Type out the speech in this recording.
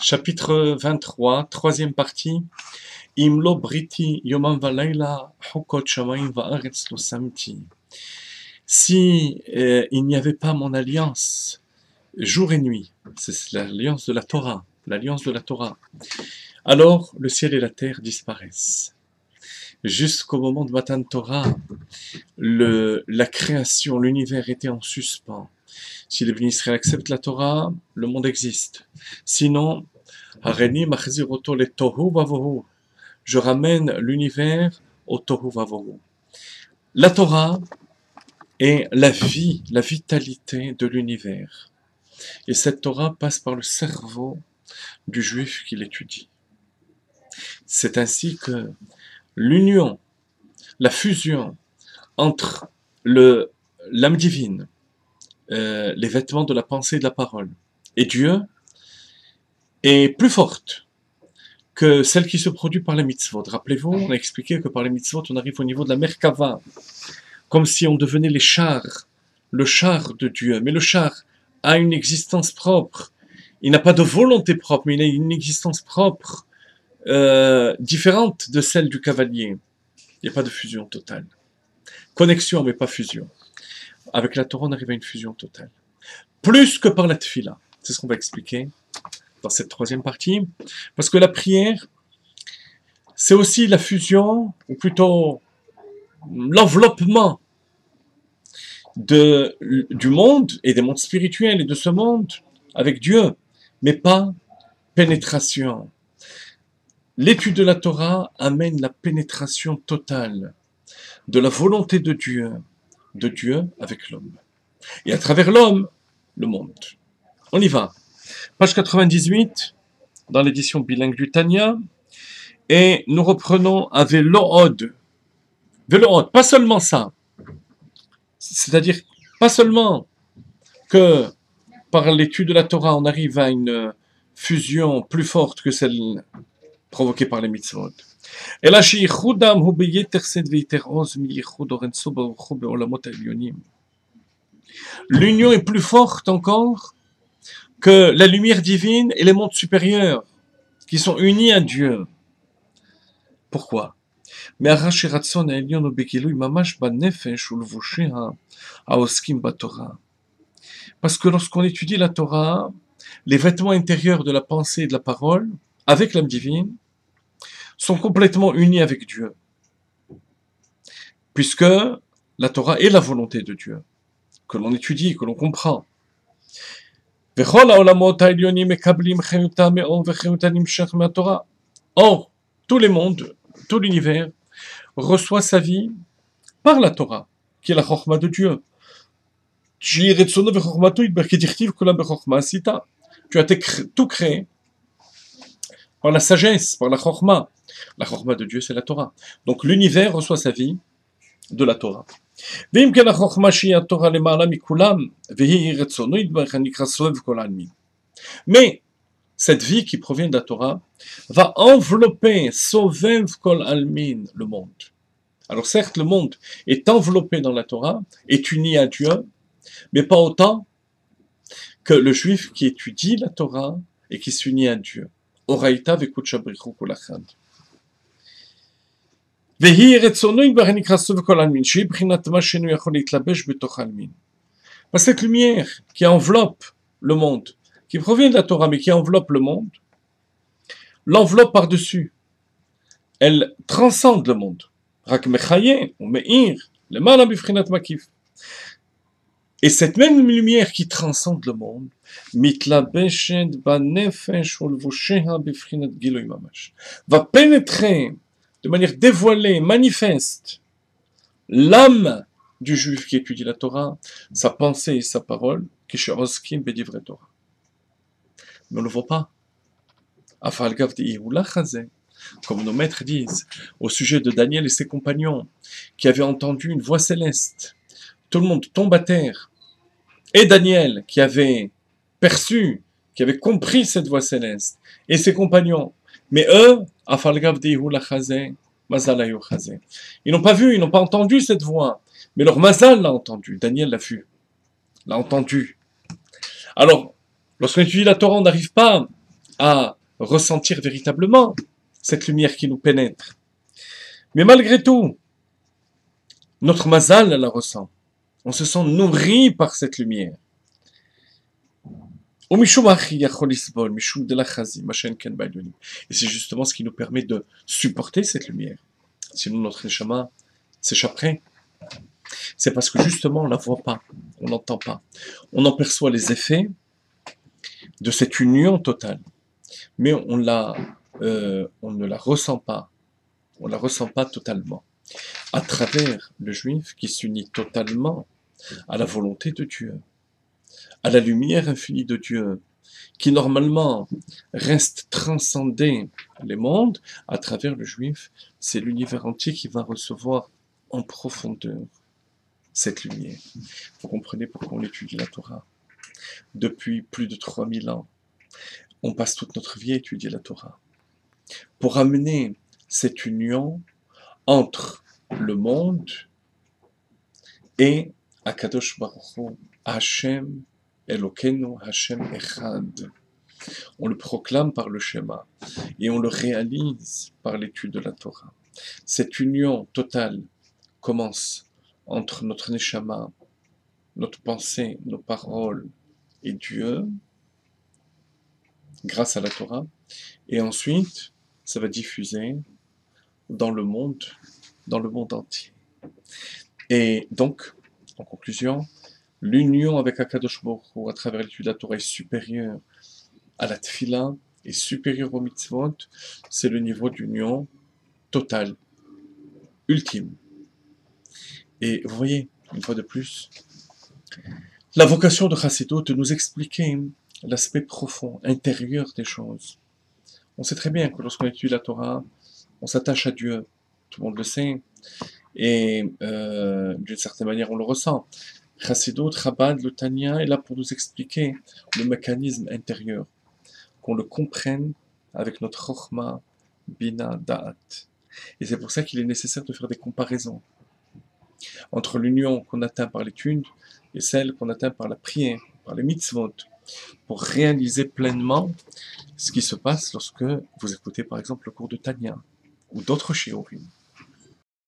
Chapitre 23, troisième partie. Imlo briti yomam valayla hokot shamayim va'aretz lo samti. Si il n'y avait pas mon alliance, jour et nuit, c'est l'alliance de la Torah, l'alliance de la Torah, alors le ciel et la terre disparaissent. Jusqu'au moment de Matan Torah, la création, l'univers était en suspens. Si les bénis Israël acceptent la Torah, le monde existe. Sinon, Hareni machziroto le tohu vavohu. Je ramène l'univers au tohu vavohu. La Torah est la vie, la vitalité de l'univers. Et cette Torah passe par le cerveau du juif qui l'étudie. C'est ainsi que l'union, la fusion entre l'âme divine, les vêtements de la pensée et de la parole, et Dieu, est plus forte que celle qui se produit par les mitzvot. Rappelez-vous, on a expliqué que par les mitzvot, on arrive au niveau de la Merkava, comme si on devenait le char de Dieu. Mais le char a une existence propre. Il n'a pas de volonté propre, mais il a une existence propre, différente de celle du cavalier. Il n'y a pas de fusion totale. Connexion, mais pas fusion. Avec la Torah, on arrive à une fusion totale. Plus que par la tefila. C'est ce qu'on va expliquer dans cette troisième partie. Parce que la prière, c'est aussi la fusion, ou plutôt l'enveloppement du monde et des mondes spirituels et de ce monde avec Dieu, mais pas pénétration. L'étude de la Torah amène la pénétration totale de la volonté de Dieu avec l'homme. Et à travers l'homme, le monde. On y va. Page 98, dans l'édition bilingue du Tanya, et nous reprenons à Velo'od. Velo'od, pas seulement ça. C'est-à-dire, pas seulement que par l'étude de la Torah, on arrive à une fusion plus forte que celle provoquée par les mitzvot. L'union est plus forte encore que la lumière divine et les mondes supérieurs qui sont unis à Dieu. Pourquoi? Parce que lorsqu'on étudie la Torah, les vêtements intérieurs de la pensée et de la parole, avec l'âme divine, sont complètement unis avec Dieu. Puisque la Torah est la volonté de Dieu, que l'on étudie, que l'on comprend. Or, tous les mondes, tout l'univers, reçoit sa vie par la Torah, qui est la Chokhmah de Dieu. Tu as tout créé par la sagesse, par la Chokhmah. La Chokhmah de Dieu, c'est la Torah. Donc l'univers reçoit sa vie de la Torah. Mais cette vie qui provient de la Torah va envelopper Sovev Kol Almin, le monde. Alors certes, le monde est enveloppé dans la Torah, est uni à Dieu, mais pas autant que le juif qui étudie la Torah et qui s'unit à Dieu. Oraïta vekutcha brichu kulachad. Parce que cette lumière qui enveloppe le monde, qui provient de la Torah, mais qui enveloppe le monde, l'enveloppe par-dessus. Elle transcende le monde. Et cette même lumière qui transcende le monde, va pénétrer de manière dévoilée, manifeste, l'âme du juif qui étudie la Torah, sa pensée et sa parole, mais on ne le voit pas. Comme nos maîtres disent, au sujet de Daniel et ses compagnons, qui avaient entendu une voix céleste, tout le monde tombe à terre. Et Daniel, qui avait perçu, qui avait compris cette voix céleste, et ses compagnons, mais eux, ils n'ont pas vu, ils n'ont pas entendu cette voix, mais leur mazal l'a entendu. Daniel l'a vu, l'a entendu. Alors, lorsqu'on étudie la Torah, on n'arrive pas à ressentir véritablement cette lumière qui nous pénètre. Mais malgré tout, notre mazal la ressent. On se sent nourri par cette lumière. Et c'est justement ce qui nous permet de supporter cette lumière. Sinon notre neshama s'échapperait. C'est parce que justement on ne la voit pas, on n'entend pas. On en perçoit les effets de cette union totale. Mais on ne la ressent pas. On ne la ressent pas totalement. À travers le juif qui s'unit totalement à la volonté de Dieu, à la lumière infinie de Dieu, qui normalement reste transcender les mondes, à travers le juif, c'est l'univers entier qui va recevoir en profondeur cette lumière. Vous comprenez pourquoi on étudie la Torah. Depuis plus de 3000 ans, on passe toute notre vie à étudier la Torah. Pour amener cette union entre le monde et Akadosh Baruch Hu, Hashem Elokeinu, Hashem Echad. On le proclame par le schéma et on le réalise par l'étude de la Torah. Cette union totale commence entre notre neshama, notre pensée, nos paroles et Dieu, grâce à la Torah, et ensuite ça va diffuser dans le monde entier. Et donc, en conclusion, l'union avec Akadosh Baruch Hu à travers l'étude de la Torah est supérieure à la tfila, est supérieure au mitzvot, c'est le niveau d'union totale, ultime. Et vous voyez, une fois de plus, la vocation de Chassidut de nous expliquer l'aspect profond, intérieur des choses. On sait très bien que lorsqu'on étudie la Torah, on s'attache à Dieu, tout le monde le sait, et d'une certaine manière on le ressent. Chassidut, Chabad, le Tanya est là pour nous expliquer le mécanisme intérieur, qu'on le comprenne avec notre Chochma, Bina, Da'at. Et c'est pour ça qu'il est nécessaire de faire des comparaisons entre l'union qu'on atteint par l'étude et celle qu'on atteint par la prière, par les mitzvot, pour réaliser pleinement ce qui se passe lorsque vous écoutez par exemple le cours de Tanya ou d'autres shiurim.